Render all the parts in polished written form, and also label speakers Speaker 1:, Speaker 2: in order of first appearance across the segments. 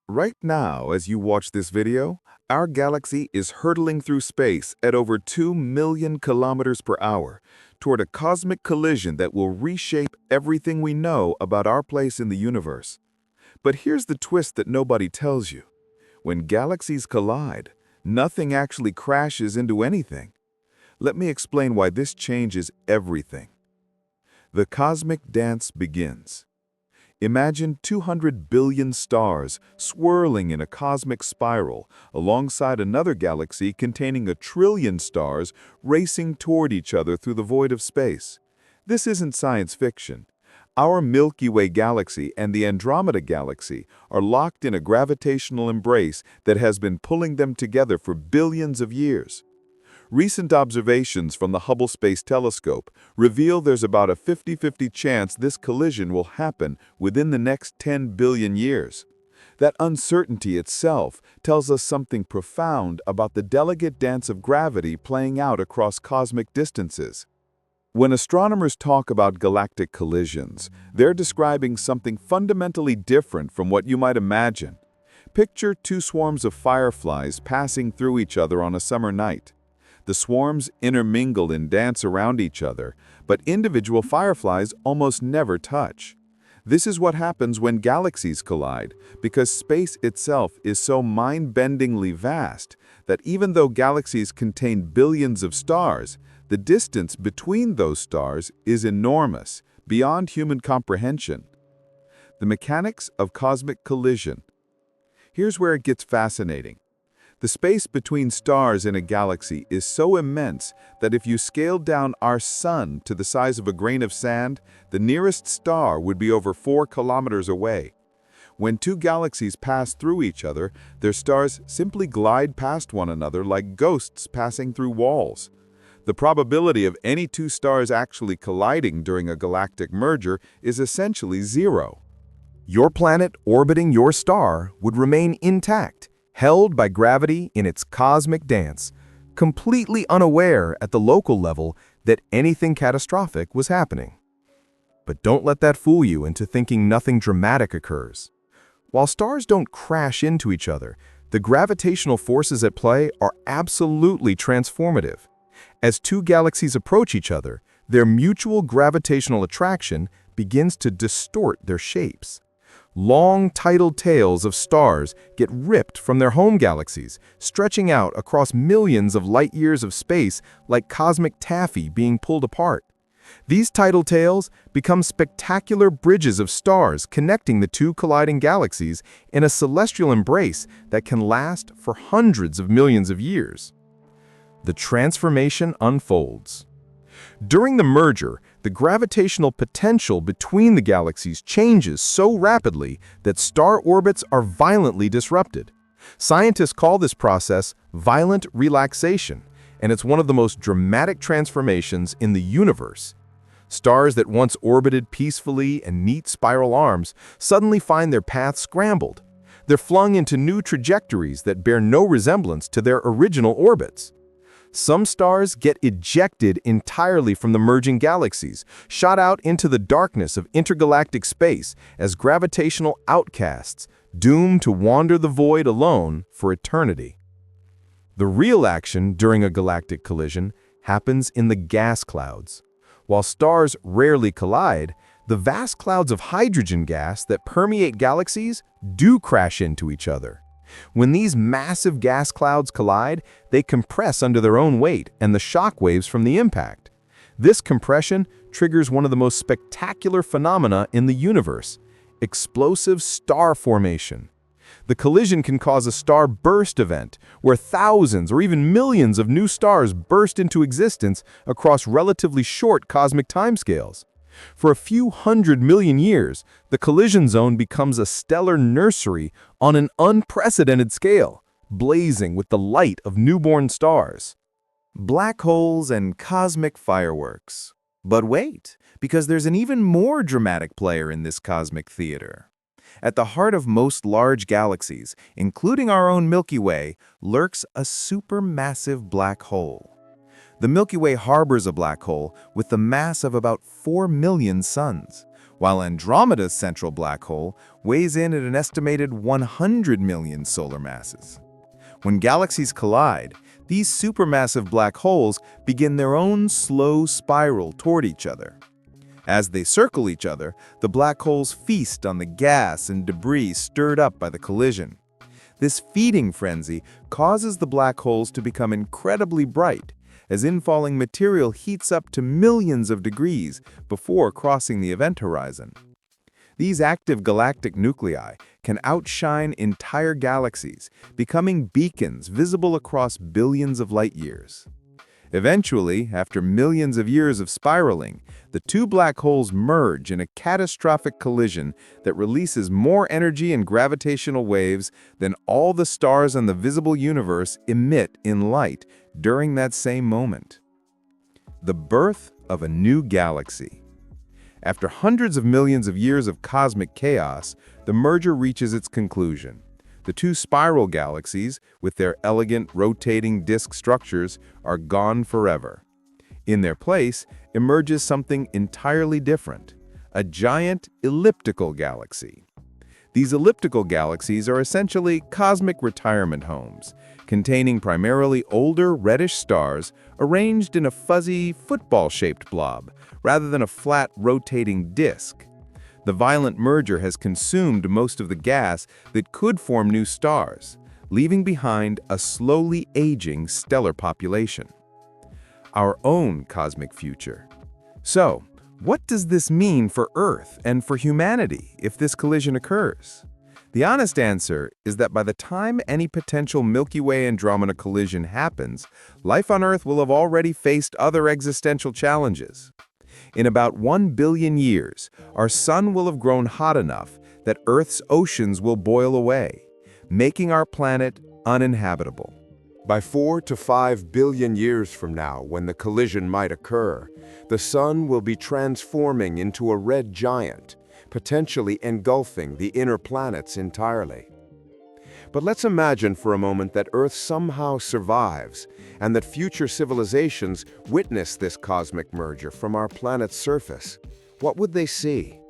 Speaker 1: Right now, as you watch this video, our galaxy is hurtling through space at over 2 million kilometers per hour toward a cosmic collision that will reshape everything we know about our place in the universe. But here's the twist that nobody tells you. When galaxies collide, nothing actually crashes into anything. Let me explain why this changes everything. The cosmic dance begins. Imagine 200 billion stars swirling in a cosmic spiral alongside another galaxy containing 1 trillion stars racing toward each other through the void of space. This isn't science fiction. Our Milky Way galaxy and the Andromeda galaxy are locked in a gravitational embrace that has been pulling them together for billions of years. Recent observations from the Hubble Space Telescope reveal there's about a 50-50 chance this collision will happen within the next 10 billion years. That uncertainty itself tells us something profound about the delicate dance of gravity playing out across cosmic distances. When astronomers talk about galactic collisions, they're describing something fundamentally different from what you might imagine. Picture two swarms of fireflies passing through each other on a summer night. The swarms intermingle and dance around each other, but individual fireflies almost never touch. This is what happens when galaxies collide, because space itself is so mind-bendingly vast that even though galaxies contain billions of stars, the distance between those stars is enormous, beyond human comprehension. The mechanics of cosmic collision. Here's where it gets fascinating. The space between stars in a galaxy is so immense that if you scaled down our sun to the size of a grain of sand, the nearest star would be over 4 kilometers away. When two galaxies pass through each other, their stars simply glide past one another like ghosts passing through walls. The probability of any two stars actually colliding during a galactic merger is essentially zero.
Speaker 2: Your planet orbiting your star would remain intact, held by gravity in its cosmic dance, completely unaware at the local level that anything catastrophic was happening. But don't let that fool you into thinking nothing dramatic occurs. While stars don't crash into each other, the gravitational forces at play are absolutely transformative. As two galaxies approach each other, their mutual gravitational attraction begins to distort their shapes. Long tidal tails of stars get ripped from their home galaxies, stretching out across millions of light-years of space like cosmic taffy being pulled apart. These tidal tails become spectacular bridges of stars connecting the two colliding galaxies in a celestial embrace that can last for hundreds of millions of years. The transformation unfolds. During the merger, the gravitational potential between the galaxies changes so rapidly that star orbits are violently disrupted. Scientists call this process violent relaxation, and it's one of the most dramatic transformations in the universe. Stars that once orbited peacefully in neat spiral arms suddenly find their paths scrambled. They're flung into new trajectories that bear no resemblance to their original orbits. Some stars get ejected entirely from the merging galaxies, shot out into the darkness of intergalactic space as gravitational outcasts, doomed to wander the void alone for eternity. The real action during a galactic collision happens in the gas clouds. While stars rarely collide, the vast clouds of hydrogen gas that permeate galaxies do crash into each other. When these massive gas clouds collide, they compress under their own weight and the shock waves from the impact. This compression triggers one of the most spectacular phenomena in the universe: explosive star formation. The collision can cause a star burst event, where thousands or even millions of new stars burst into existence across relatively short cosmic timescales. For a few 100 million years, the collision zone becomes a stellar nursery on an unprecedented scale, blazing with the light of newborn stars.
Speaker 3: Black holes and cosmic fireworks. But wait, because there's an even more dramatic player in this cosmic theater. At the heart of most large galaxies, including our own Milky Way, lurks a supermassive black hole. The Milky Way harbors a black hole with the mass of about 4 million suns, while Andromeda's central black hole weighs in at an estimated 100 million solar masses. When galaxies collide, these supermassive black holes begin their own slow spiral toward each other. As they circle each other, the black holes feast on the gas and debris stirred up by the collision. This feeding frenzy causes the black holes to become incredibly bright, as infalling material heats up to millions of degrees before crossing the event horizon. These active galactic nuclei can outshine entire galaxies, becoming beacons visible across billions of light years. Eventually, after millions of years of spiraling, the two black holes merge in a catastrophic collision that releases more energy and gravitational waves than all the stars in the visible universe emit in light during that same moment. The birth of a new galaxy. After hundreds of millions of years of cosmic chaos, the merger reaches its conclusion. The two spiral galaxies, with their elegant, rotating disk structures, are gone forever. In their place emerges something entirely different, a giant elliptical galaxy. These elliptical galaxies are essentially cosmic retirement homes, containing primarily older reddish stars arranged in a fuzzy, football-shaped blob, rather than a flat, rotating disk. The violent merger has consumed most of the gas that could form new stars, leaving behind a slowly aging stellar population. Our own cosmic future. So, what does this mean for Earth and for humanity if this collision occurs? The honest answer is that by the time any potential Milky Way-Andromeda collision happens, life on Earth will have already faced other existential challenges. In about 1 billion years, our sun will have grown hot enough that Earth's oceans will boil away, making our planet uninhabitable.
Speaker 4: By 4 to 5 billion years from now, when the collision might occur, the sun will be transforming into a red giant, potentially engulfing the inner planets entirely. But let's imagine for a moment that Earth somehow survives, and that future civilizations witness this cosmic merger from our planet's surface. What would they see?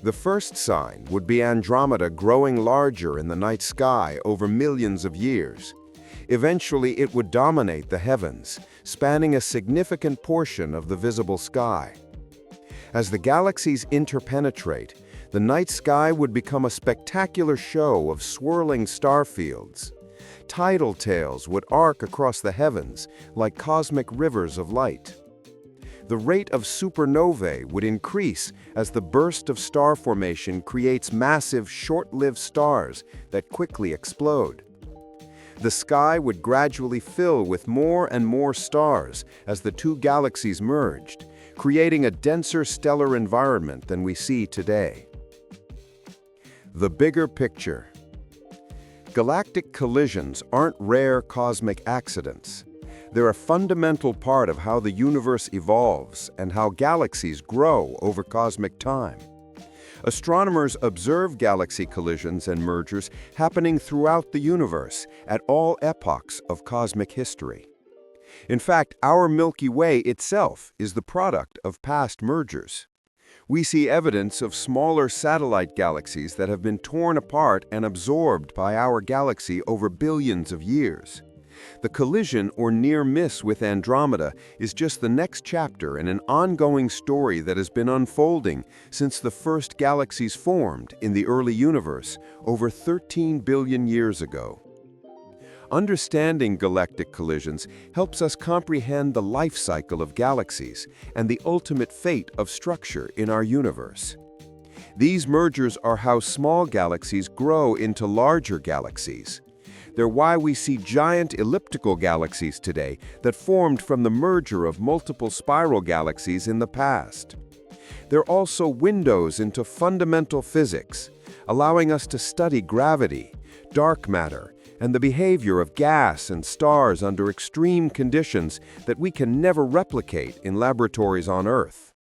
Speaker 4: The first sign would be Andromeda growing larger in the night sky over millions of years. Eventually, it would dominate the heavens, spanning a significant portion of the visible sky. As the galaxies interpenetrate, the night sky would become a spectacular show of swirling star fields. Tidal tails would arc across the heavens like cosmic rivers of light. The rate of supernovae would increase as the burst of star formation creates massive, short-lived stars that quickly explode. The sky would gradually fill with more and more stars as the two galaxies merged, creating a denser stellar environment than we see today. The bigger picture. Galactic collisions aren't rare cosmic accidents. They're a fundamental part of how the universe evolves and how galaxies grow over cosmic time. Astronomers observe galaxy collisions and mergers happening throughout the universe at all epochs of cosmic history. In fact, our Milky Way itself is the product of past mergers. We see evidence of smaller satellite galaxies that have been torn apart and absorbed by our galaxy over billions of years. The collision or near miss with Andromeda is just the next chapter in an ongoing story that has been unfolding since the first galaxies formed in the early universe over 13 billion years ago. Understanding galactic collisions helps us comprehend the life cycle of galaxies and the ultimate fate of structure in our universe. These mergers are how small galaxies grow into larger galaxies. They're why we see giant elliptical galaxies today that formed from the merger of multiple spiral galaxies in the past. They're also windows into fundamental physics, allowing us to study gravity, dark matter, and the behavior of gas and stars under extreme conditions that we can never replicate in laboratories on Earth.